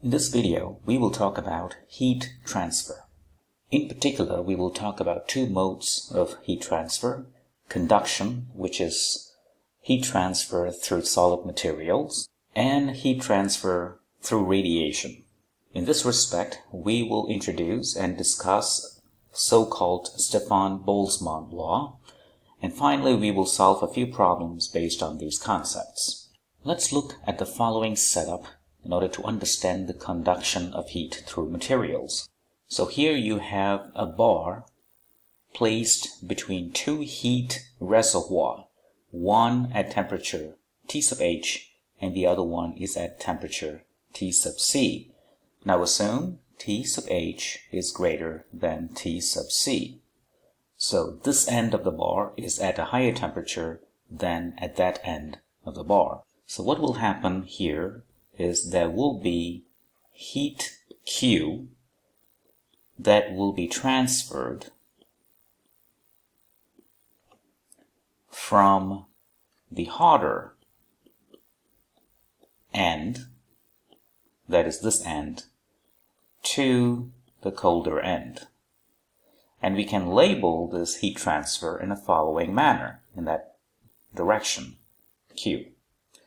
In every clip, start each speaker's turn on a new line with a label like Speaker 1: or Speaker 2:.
Speaker 1: In this video, we will talk about heat transfer. In particular, we will talk about two modes of heat transfer: conduction, which is heat transfer through solid materials, and heat transfer through radiation. In this respect, we will introduce and discuss so-called Stefan-Boltzmann Law, and finally we will solve a few problems based on these concepts. Let's look at the following setup in order to understand the conduction of heat through materials. So here you have a bar placed between two heat reservoirs, one at temperature T sub H and the other one is at temperature T sub C. Now assume T sub H is greater than T sub C. So this end of the bar is at a higher temperature than at that end of the bar. So what will happen here is there will be heat Q that will be transferred from the hotter end, that is this end, to the colder end. And we can label this heat transfer in the following manner, in that direction, Q.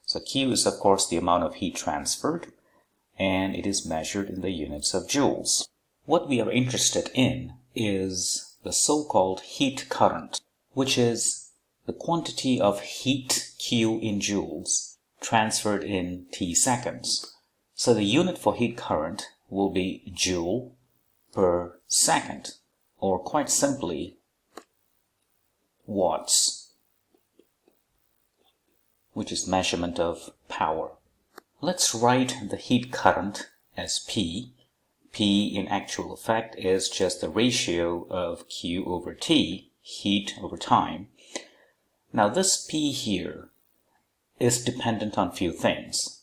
Speaker 1: So Q is of course the amount of heat transferred, and it is measured in the units of joules. What we are interested in is the so-called heat current, which is the quantity of heat Q in joules transferred in T seconds. So the unit for heat current will be joule per second, or quite simply watts, which is measurement of power. Let's write the heat current as P. P in actual effect is just the ratio of Q over T, heat over time. Now this P here is dependent on few things.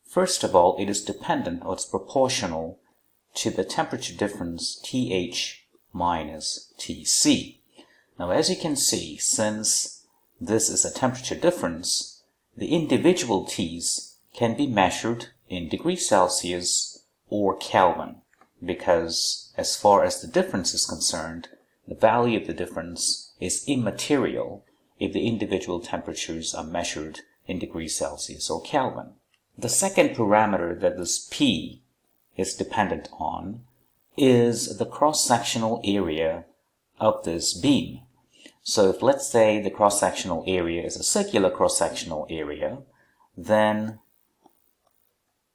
Speaker 1: First of all, it is dependent, or it's proportional to the temperature difference TH minus TC. Now as you can see, since this is a temperature difference, the individual T's can be measured in degrees Celsius or Kelvin, because as far as the difference is concerned, the value of the difference is immaterial if the individual temperatures are measured in degrees Celsius or Kelvin. The second parameter that this P is dependent on is the cross-sectional area of this beam. So if, let's say, the cross-sectional area is a circular cross-sectional area, then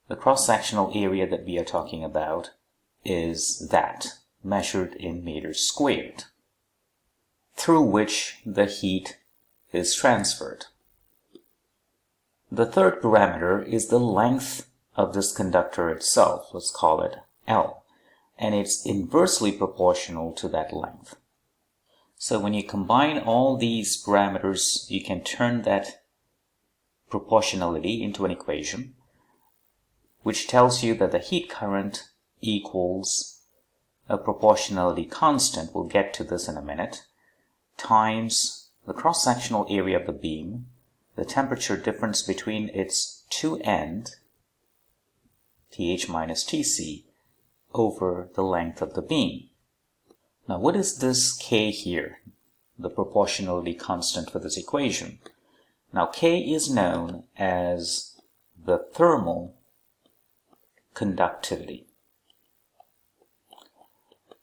Speaker 1: the cross-sectional area that we are talking about is that, measured in meters squared, through which the heat is transferred. The third parameter is the length of this conductor itself. Let's call it L, and it's inversely proportional to that length. So when you combine all these parameters, you can turn that proportionality into an equation, which tells you that the heat current equals a proportionality constant, we'll get to this in a minute, times the cross-sectional area of the beam, the temperature difference between its two ends, TH minus TC, over the length of the beam. Now what is this K here, the proportionality constant for this equation? Now K is known as the thermal conductivity.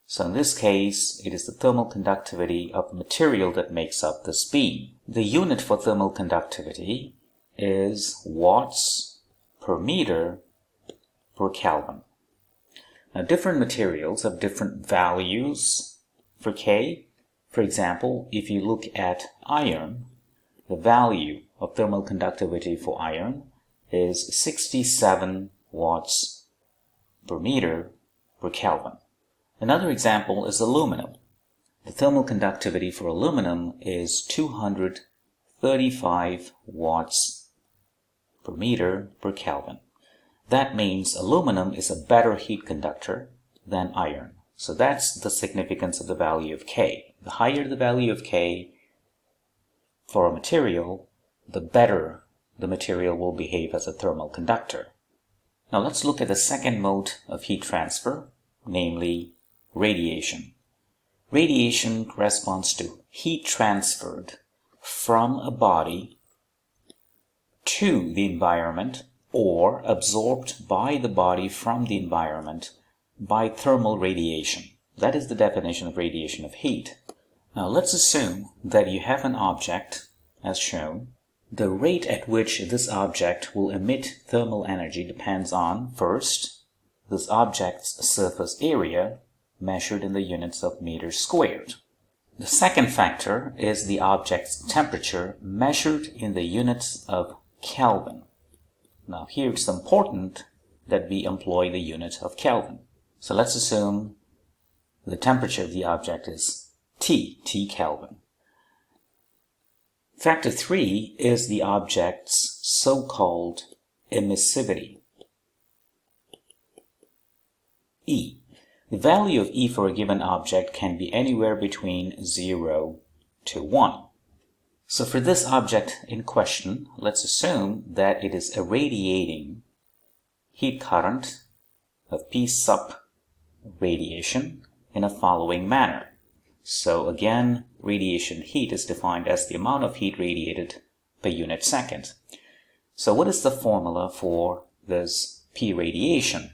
Speaker 1: So in this case, it is the thermal conductivity of the material that makes up this beam. The unit for thermal conductivity is watts per meter per Kelvin. Now different materials have different values for K. For example, if you look at iron, the value of thermal conductivity for iron is 67 watts per meter per Kelvin. Another example is aluminum. The thermal conductivity for aluminum is 235 watts per meter per Kelvin. That means aluminum is a better heat conductor than iron. So that's the significance of the value of K. The higher the value of K for a material, the better the material will behave as a thermal conductor. Now let's look at the second mode of heat transfer, namely radiation. Radiation corresponds to heat transferred from a body to the environment or absorbed by the body from the environment by thermal radiation. That is the definition of radiation of heat. Now let's assume that you have an object as shown. The rate at which this object will emit thermal energy depends on, first, this object's surface area measured in the units of meters squared. The second factor is the object's temperature measured in the units of Kelvin. Now here it's important that we employ the unit of Kelvin. So let's assume the temperature of the object is T Kelvin. Factor 3 is the object's so-called emissivity, E. The value of E for a given object can be anywhere between 0 to 1. So for this object in question, let's assume that it is irradiating heat current of P sub radiation in a following manner. So again, radiation heat is defined as the amount of heat radiated per unit second. So what is the formula for this P radiation?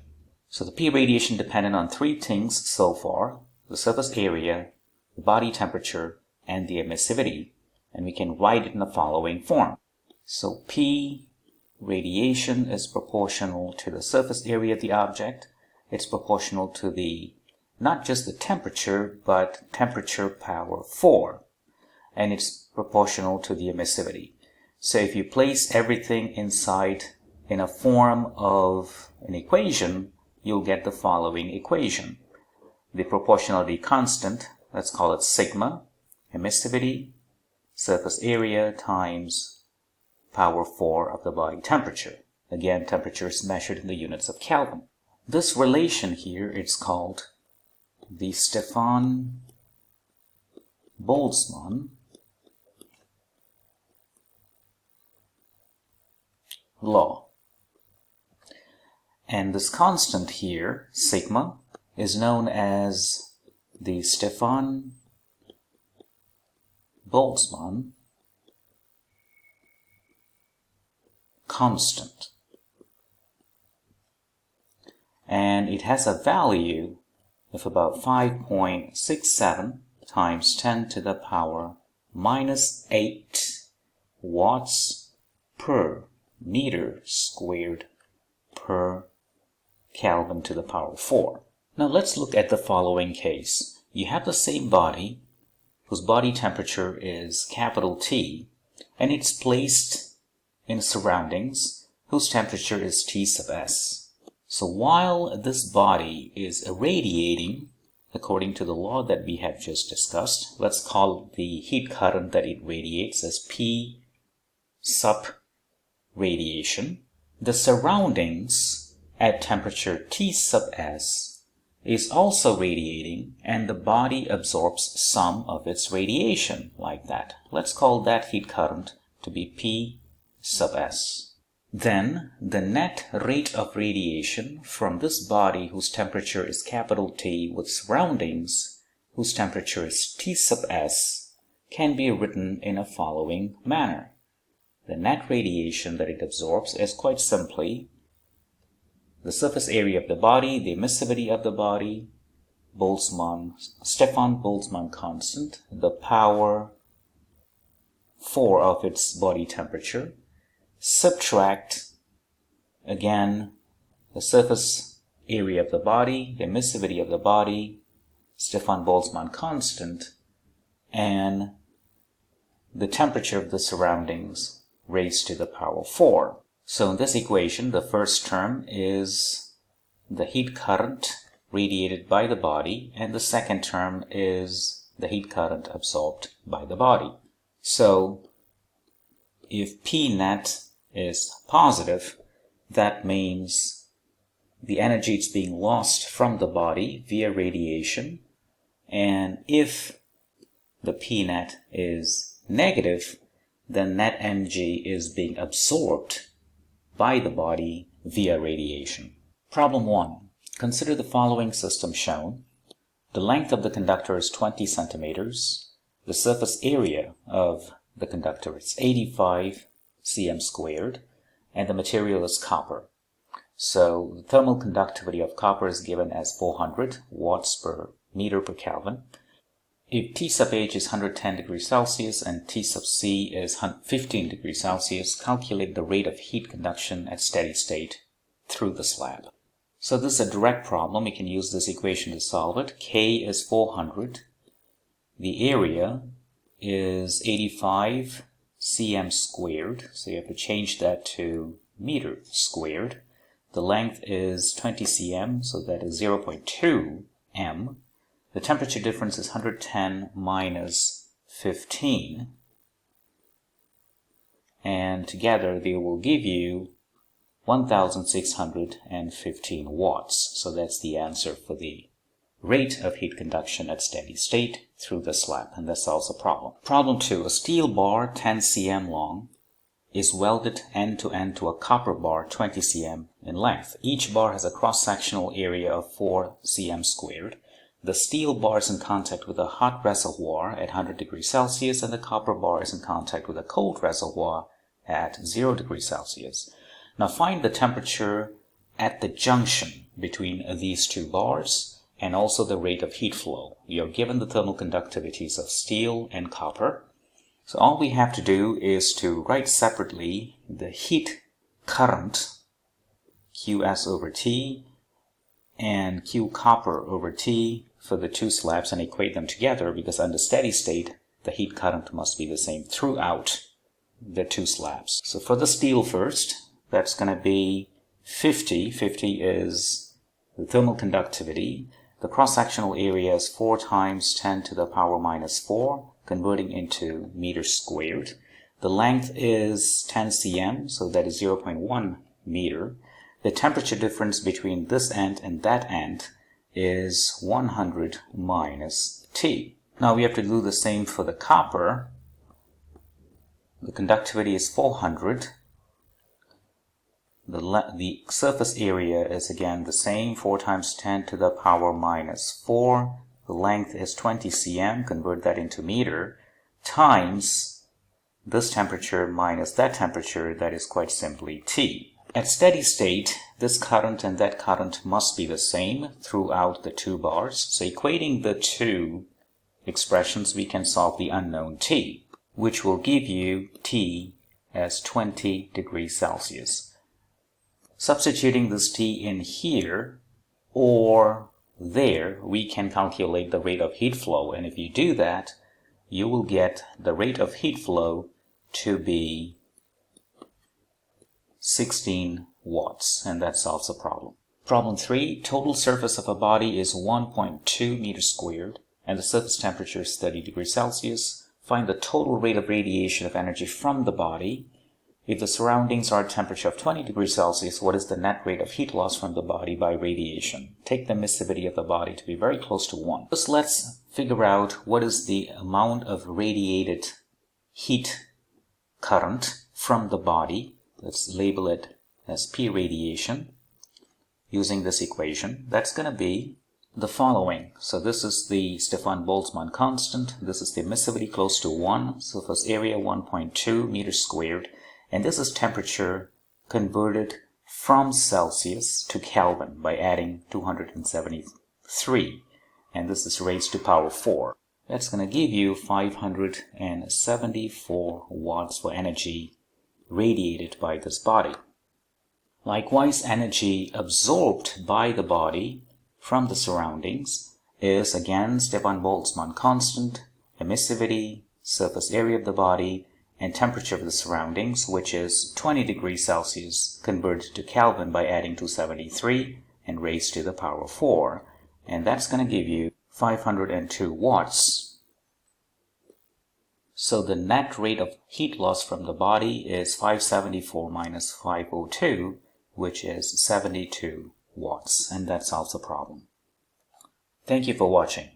Speaker 1: So the P radiation depended on three things so far: the surface area, the body temperature, and the emissivity. And we can write it in the following form. So P radiation is proportional to the surface area of the object. It's proportional to the not just the temperature, but temperature power 4. And it's proportional to the emissivity. So if you place everything inside in a form of an equation, you'll get the following equation. The proportionality constant, let's call it sigma, emissivity, surface area times power 4 of the body temperature. Again, temperature is measured in the units of Kelvin. This relation here, it's called the Stefan-Boltzmann Law. And this constant here, sigma, is known as the Stefan-Boltzmann constant. And it has a value of about 5.67 times 10 to the power minus 8 watts per meter squared per Kelvin to the power 4. Now let's look at the following case. You have the same body whose body temperature is capital T, and it's placed in surroundings whose temperature is T sub S. So while this body is irradiating, according to the law that we have just discussed, let's call the heat current that it radiates as P sub radiation. The surroundings at temperature T sub S is also radiating, and the body absorbs some of its radiation like that. Let's call that heat current to be P sub S. Then the net rate of radiation from this body whose temperature is capital T with surroundings whose temperature is T sub S can be written in a following manner. The net radiation that it absorbs is quite simply the surface area of the body, the emissivity of the body, Stefan-Boltzmann constant, the power 4 of its body temperature, subtract again the surface area of the body, the emissivity of the body, Stefan-Boltzmann constant, and the temperature of the surroundings raised to the power 4. So in this equation, the first term is the heat current radiated by the body, and the second term is the heat current absorbed by the body. So if P net is positive, that means the energy is being lost from the body via radiation, and if the P net is negative, then net energy is being absorbed by the body via radiation. Problem 1. Consider the following system shown. The length of the conductor is 20 centimeters. The surface area of the conductor is 85 cm squared, and the material is copper. So the thermal conductivity of copper is given as 400 watts per meter per Kelvin. If T sub H is 110 degrees Celsius and T sub C is 15 degrees Celsius, calculate the rate of heat conduction at steady state through the slab. So this is a direct problem. You can use this equation to solve it. K is 400. The area is 85 cm squared. So you have to change that to meter squared. The length is 20 cm, so that is 0.2 m. The temperature difference is 110 minus 15. And together they will give you 1615 watts. So that's the answer for the rate of heat conduction at steady state through the slab. And that solves the problem. Problem 2. A steel bar 10 cm long is welded end to end to a copper bar 20 cm in length. Each bar has a cross-sectional area of 4 cm squared. The steel bar is in contact with a hot reservoir at 100 degrees Celsius and the copper bar is in contact with a cold reservoir at 0 degrees Celsius. Now find the temperature at the junction between these two bars and also the rate of heat flow. We are given the thermal conductivities of steel and copper. So all we have to do is to write separately the heat current, Qs over T, and Q copper over T for the two slabs and equate them together, because under steady state, the heat current must be the same throughout the two slabs. So for the steel first, that's going to be 50. 50 is the thermal conductivity. The cross-sectional area is 4 times 10 to the power minus 4. Converting into meters squared. The length is 10 cm, so that is 0.1 meter. The temperature difference between this end and that end is 100 minus T. Now we have to do the same for the copper. The conductivity is 400. The surface area is again the same, 4 times 10 to the power minus 4. The length is 20 cm, convert that into meter, times this temperature minus that temperature, that is quite simply T. At steady state, this current and that current must be the same throughout the two bars. So equating the two expressions, we can solve the unknown T, which will give you T as 20 degrees Celsius. Substituting this T in here or there, we can calculate the rate of heat flow, and if you do that, you will get the rate of heat flow to be 16 watts, and that solves the problem. Problem 3. Total surface of a body is 1.2 meters squared, and the surface temperature is 30 degrees Celsius. Find the total rate of radiation of energy from the body. If the surroundings are at a temperature of 20 degrees Celsius, what is the net rate of heat loss from the body by radiation? Take the emissivity of the body to be very close to 1. First, let's figure out what is the amount of radiated heat current from the body. Let's label it as P radiation using this equation. That's going to be the following. So this is the Stefan-Boltzmann constant. This is the emissivity close to 1. Surface area 1.2 meters squared. And this is temperature converted from Celsius to Kelvin by adding 273. And this is raised to power 4. That's going to give you 574 watts for energy radiated by this body. Likewise, energy absorbed by the body from the surroundings is again Stefan-Boltzmann constant, emissivity, surface area of the body, and temperature of the surroundings, which is 20 degrees Celsius converted to Kelvin by adding 273 and raised to the power 4. And that's going to give you 502 watts. So the net rate of heat loss from the body is 574 minus 502, which is 72 watts. And that solves the problem. Thank you for watching.